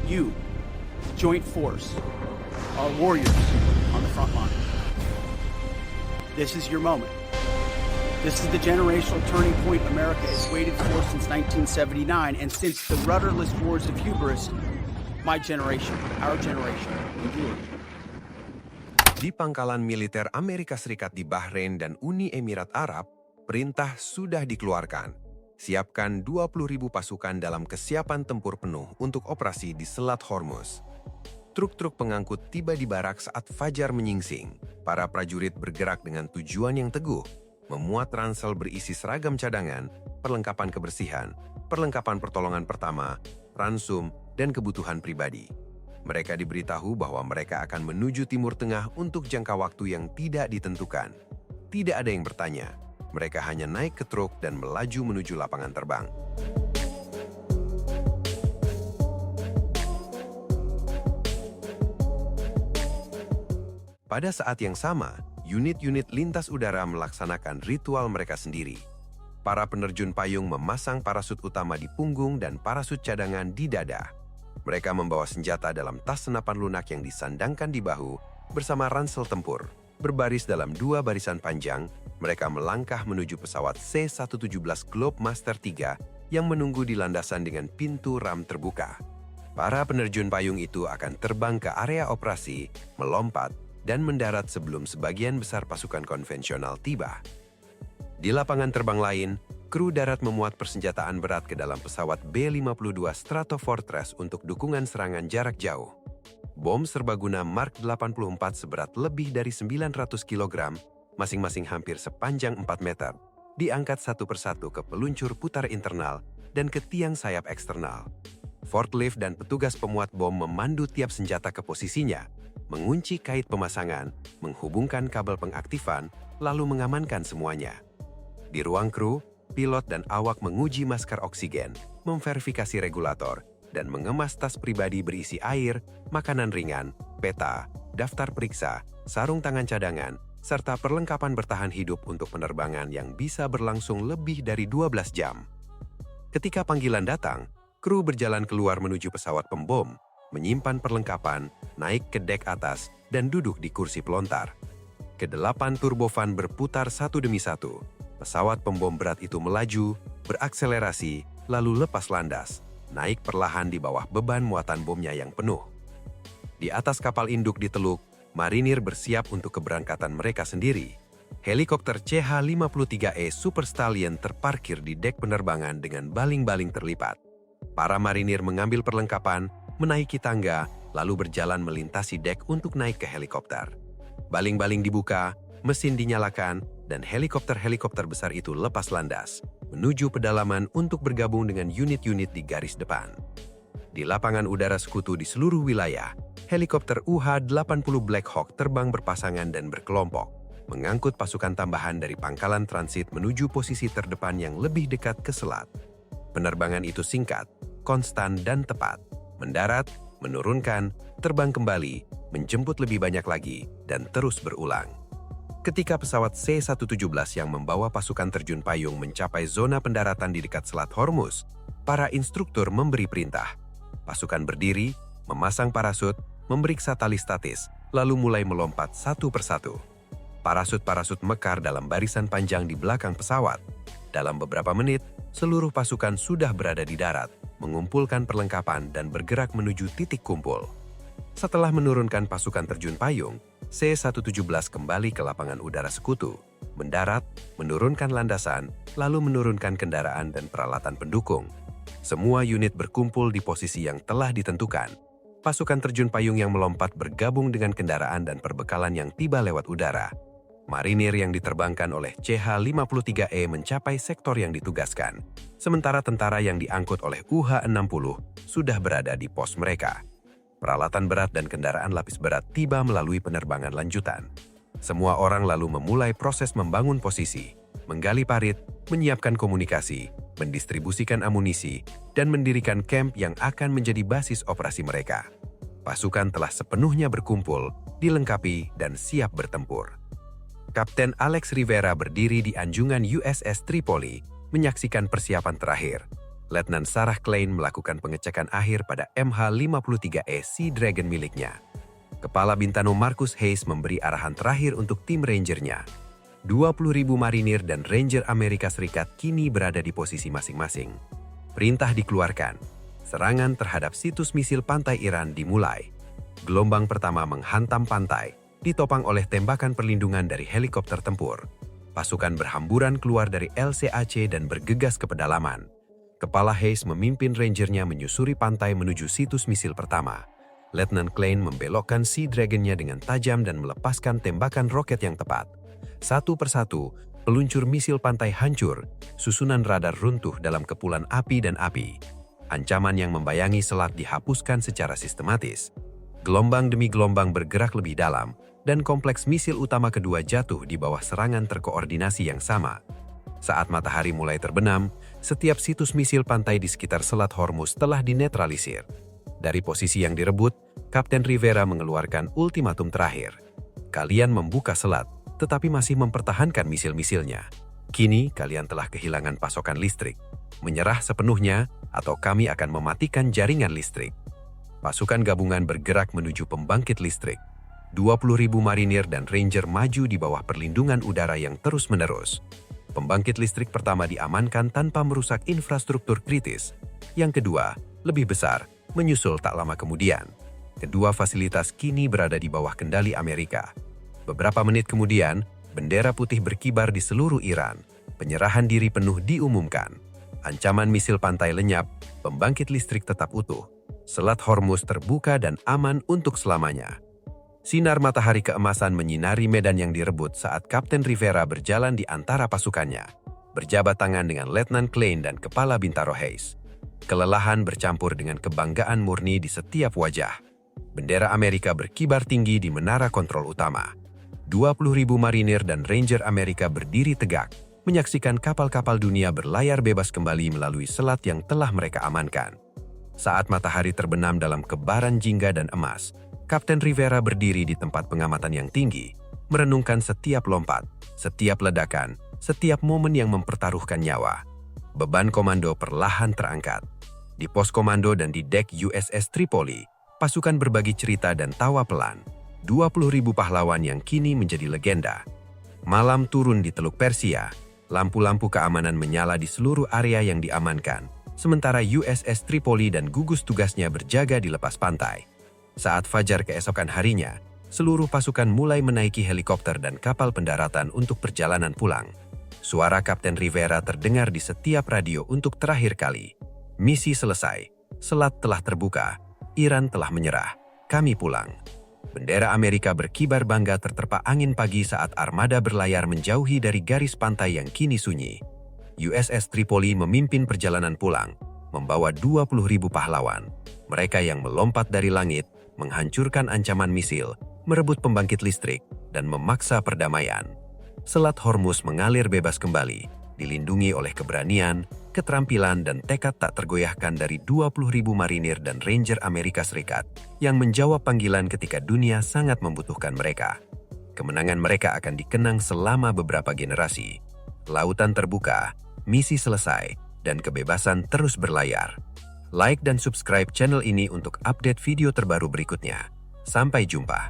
You, Joint Force, are warriors on the front line. This is your moment. This is the generational turning point America has waited for since 1979, and since the rudderless wars of hubris, my generation, our generation, endured. Di pangkalan militer Amerika Serikat di Bahrain dan Uni Emirat Arab, perintah sudah dikeluarkan. Siapkan 20.000 pasukan dalam kesiapan tempur penuh untuk operasi di Selat Hormuz. Truk-truk pengangkut tiba di barak saat fajar menyingsing. Para prajurit bergerak dengan tujuan yang teguh, memuat ransel berisi seragam cadangan, perlengkapan kebersihan, perlengkapan pertolongan pertama, ransum, dan kebutuhan pribadi. Mereka diberitahu bahwa mereka akan menuju Timur Tengah untuk jangka waktu yang tidak ditentukan. Tidak ada yang bertanya. Mereka hanya naik ke truk dan melaju menuju lapangan terbang. Pada saat yang sama, unit-unit lintas udara melaksanakan ritual mereka sendiri. Para penerjun payung memasang parasut utama di punggung dan parasut cadangan di dada. Mereka membawa senjata dalam tas senapan lunak yang disandangkan di bahu bersama ransel tempur. Berbaris dalam 2 barisan panjang, mereka melangkah menuju pesawat C-117 Globemaster III yang menunggu di landasan dengan pintu ram terbuka. Para penerjun payung itu akan terbang ke area operasi, melompat, dan mendarat sebelum sebagian besar pasukan konvensional tiba. Di lapangan terbang lain, kru darat memuat persenjataan berat ke dalam pesawat B-52 Stratofortress untuk dukungan serangan jarak jauh. Bom serbaguna Mark 84 seberat lebih dari 900 kg, masing-masing hampir sepanjang 4 meter, diangkat satu persatu ke peluncur putar internal dan ke tiang sayap eksternal. Forklift dan petugas pemuat bom memandu tiap senjata ke posisinya, mengunci kait pemasangan, menghubungkan kabel pengaktifan, lalu mengamankan semuanya. Di ruang kru, pilot dan awak menguji masker oksigen, memverifikasi regulator, dan mengemas tas pribadi berisi air, makanan ringan, peta, daftar periksa, sarung tangan cadangan, serta perlengkapan bertahan hidup untuk penerbangan yang bisa berlangsung lebih dari 12 jam. Ketika panggilan datang, kru berjalan keluar menuju pesawat pembom, menyimpan perlengkapan, naik ke dek atas, dan duduk di kursi pelontar. Ke-8 turbofan berputar satu demi satu. Pesawat pembom berat itu melaju, berakselerasi, lalu lepas landas, naik perlahan di bawah beban muatan bomnya yang penuh. Di atas kapal induk di Teluk, marinir bersiap untuk keberangkatan mereka sendiri. Helikopter CH-53E Super Stallion terparkir di dek penerbangan dengan baling-baling terlipat. Para marinir mengambil perlengkapan, menaiki tangga, lalu berjalan melintasi dek untuk naik ke helikopter. Baling-baling dibuka, mesin dinyalakan, dan helikopter-helikopter besar itu lepas landas, menuju pedalaman untuk bergabung dengan unit-unit di garis depan. Di lapangan udara sekutu di seluruh wilayah, helikopter UH-80 Black Hawk terbang berpasangan dan berkelompok, mengangkut pasukan tambahan dari pangkalan transit menuju posisi terdepan yang lebih dekat ke selat. Penerbangan itu singkat, konstan, dan tepat. Mendarat, menurunkan, terbang kembali, menjemput lebih banyak lagi, dan terus berulang. Ketika pesawat C-117 yang membawa pasukan terjun payung mencapai zona pendaratan di dekat Selat Hormuz, para instruktur memberi perintah. Pasukan berdiri, memasang parasut, memeriksa tali statis, lalu mulai melompat satu persatu. Parasut-parasut mekar dalam barisan panjang di belakang pesawat. Dalam beberapa menit, seluruh pasukan sudah berada di darat, mengumpulkan perlengkapan dan bergerak menuju titik kumpul. Setelah menurunkan pasukan terjun payung, C-117 kembali ke lapangan udara sekutu, mendarat, menurunkan landasan, lalu menurunkan kendaraan dan peralatan pendukung. Semua unit berkumpul di posisi yang telah ditentukan. Pasukan terjun payung yang melompat bergabung dengan kendaraan dan perbekalan yang tiba lewat udara. Marinir yang diterbangkan oleh CH-53E mencapai sektor yang ditugaskan, sementara tentara yang diangkut oleh UH-60 sudah berada di pos mereka. Peralatan berat dan kendaraan lapis berat tiba melalui penerbangan lanjutan. Semua orang lalu memulai proses membangun posisi, menggali parit, menyiapkan komunikasi, mendistribusikan amunisi, dan mendirikan kamp yang akan menjadi basis operasi mereka. Pasukan telah sepenuhnya berkumpul, dilengkapi, dan siap bertempur. Kapten Alex Rivera berdiri di anjungan USS Tripoli, menyaksikan persiapan terakhir. Letnan Sarah Klein melakukan pengecekan akhir pada MH-53E Sea Dragon miliknya. Kepala Bintano Marcus Hayes memberi arahan terakhir untuk tim Rangernya. 20.000 marinir dan Ranger Amerika Serikat kini berada di posisi masing-masing. Perintah dikeluarkan. Serangan terhadap situs misil pantai Iran dimulai. Gelombang pertama menghantam pantai, ditopang oleh tembakan perlindungan dari helikopter tempur. Pasukan berhamburan keluar dari LCAC dan bergegas ke pedalaman. Kepala Hayes memimpin Rangernya menyusuri pantai menuju situs misil pertama. Letnan Klein membelokkan Sea Dragon-nya dengan tajam dan melepaskan tembakan roket yang tepat. Satu persatu, peluncur misil pantai hancur, susunan radar runtuh dalam kepulan api dan api. Ancaman yang membayangi selat dihapuskan secara sistematis. Gelombang demi gelombang bergerak lebih dalam, dan kompleks misil utama kedua jatuh di bawah serangan terkoordinasi yang sama. Saat matahari mulai terbenam, setiap situs misil pantai di sekitar Selat Hormuz telah dinetralisir. Dari posisi yang direbut, Kapten Rivera mengeluarkan ultimatum terakhir. Kalian membuka selat, tetapi masih mempertahankan misil-misilnya. Kini kalian telah kehilangan pasokan listrik. Menyerah sepenuhnya, atau kami akan mematikan jaringan listrik. Pasukan gabungan bergerak menuju pembangkit listrik. 20.000 marinir dan Ranger maju di bawah perlindungan udara yang terus-menerus. Pembangkit listrik pertama diamankan tanpa merusak infrastruktur kritis. Yang kedua, lebih besar, menyusul tak lama kemudian. Kedua fasilitas kini berada di bawah kendali Amerika. Beberapa menit kemudian, bendera putih berkibar di seluruh Iran. Penyerahan diri penuh diumumkan. Ancaman misil pantai lenyap, pembangkit listrik tetap utuh. Selat Hormuz terbuka dan aman untuk selamanya. Sinar matahari keemasan menyinari medan yang direbut saat Kapten Rivera berjalan di antara pasukannya, berjabat tangan dengan Letnan Klein dan Kepala Bintaro Hayes. Kelelahan bercampur dengan kebanggaan murni di setiap wajah. Bendera Amerika berkibar tinggi di menara kontrol utama. 20.000 marinir dan Ranger Amerika berdiri tegak, menyaksikan kapal-kapal dunia berlayar bebas kembali melalui selat yang telah mereka amankan. Saat matahari terbenam dalam kebaran jingga dan emas, Kapten Rivera berdiri di tempat pengamatan yang tinggi, merenungkan setiap lompat, setiap ledakan, setiap momen yang mempertaruhkan nyawa. Beban komando perlahan terangkat. Di pos komando dan di dek USS Tripoli, pasukan berbagi cerita dan tawa pelan. 20.000 pahlawan yang kini menjadi legenda. Malam turun di Teluk Persia, lampu-lampu keamanan menyala di seluruh area yang diamankan, sementara USS Tripoli dan gugus tugasnya berjaga di lepas pantai. Saat fajar keesokan harinya, seluruh pasukan mulai menaiki helikopter dan kapal pendaratan untuk perjalanan pulang. Suara Kapten Rivera terdengar di setiap radio untuk terakhir kali. Misi selesai, selat telah terbuka, Iran telah menyerah, kami pulang. Bendera Amerika berkibar bangga terterpa angin pagi saat armada berlayar menjauhi dari garis pantai yang kini sunyi. USS Tripoli memimpin perjalanan pulang, membawa 20.000 pahlawan. Mereka yang melompat dari langit, menghancurkan ancaman misil, merebut pembangkit listrik, dan memaksa perdamaian. Selat Hormuz mengalir bebas kembali, dilindungi oleh keberanian, keterampilan, dan tekad tak tergoyahkan dari 20.000 marinir dan Ranger Amerika Serikat yang menjawab panggilan ketika dunia sangat membutuhkan mereka. Kemenangan mereka akan dikenang selama beberapa generasi. Lautan terbuka, misi selesai, dan kebebasan terus berlayar. Like dan subscribe channel ini untuk update video terbaru berikutnya. Sampai jumpa.